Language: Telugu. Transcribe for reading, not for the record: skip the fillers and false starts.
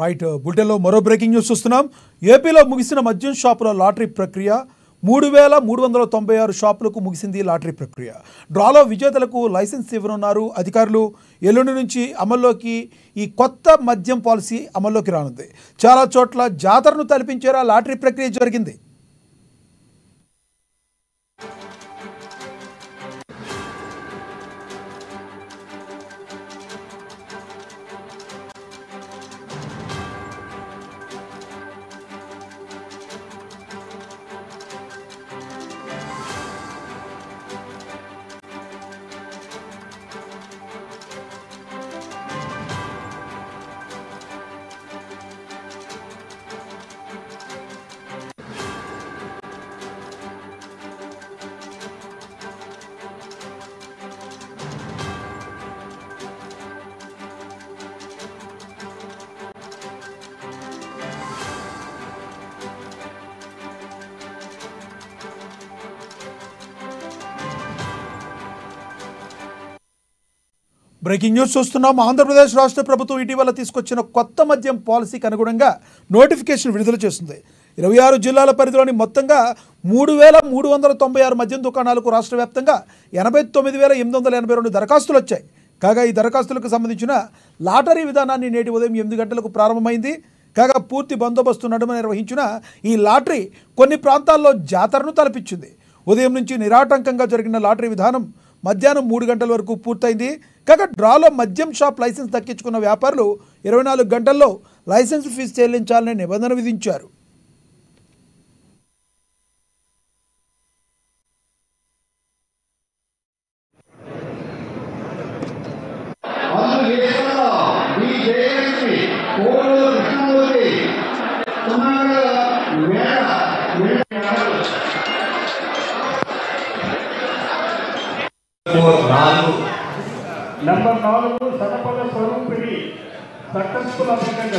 రైట్ బులెటిన్లో మరో బ్రేకింగ్ న్యూస్ చూస్తున్నాం. ఏపీలో ముగిసిన మద్యం షాపుల లాటరీ ప్రక్రియ 3,396 షాపులకు ముగిసింది లాటరీ ప్రక్రియ. డ్రాలో విజేతలకు లైసెన్స్ ఇవ్వనున్నారు అధికారులు. ఎల్లుండి నుంచి అమల్లోకి ఈ కొత్త మద్యం పాలసీ అమల్లోకి రానుంది. చాలా చోట్ల జాతరను తలపించేలా లాటరీ ప్రక్రియ జరిగింది. బ్రేకింగ్ న్యూస్ చూస్తున్నాం. ఆంధ్రప్రదేశ్ రాష్ట్ర ప్రభుత్వం ఇటీవల తీసుకొచ్చిన కొత్త మద్యం పాలసీకి అనుగుణంగా నోటిఫికేషన్ విడుదల చేస్తుంది. 26 జిల్లాల పరిధిలోని మొత్తంగా 3,396 మద్యం దుకాణాలకు రాష్ట్ర వ్యాప్తంగా 89,882 దరఖాస్తులు వచ్చాయి. కాగా ఈ దరఖాస్తులకు సంబంధించిన లాటరీ విధానాన్ని నేటి ఉదయం 8 గంటలకు ప్రారంభమైంది. కాగా పూర్తి బందోబస్తు నడుమ నిర్వహించిన ఈ లాటరీ కొన్ని ప్రాంతాల్లో జాతరను తలపించింది. ఉదయం నుంచి నిరాటంకంగా జరిగిన లాటరీ విధానం మధ్యాహ్నం 3 గంటల వరకు పూర్తయింది. కాగా డ్రాలో మద్యం షాప్ లైసెన్స్ దక్కించుకున్న వ్యాపారులు 24 గంటల్లో లైసెన్స్ ఫీజు చెల్లించాలనే నిబంధన విధించారు. Number 4 సతపల స్వరూపిణి సక్సెస్ఫుల్ అప్లికెంట్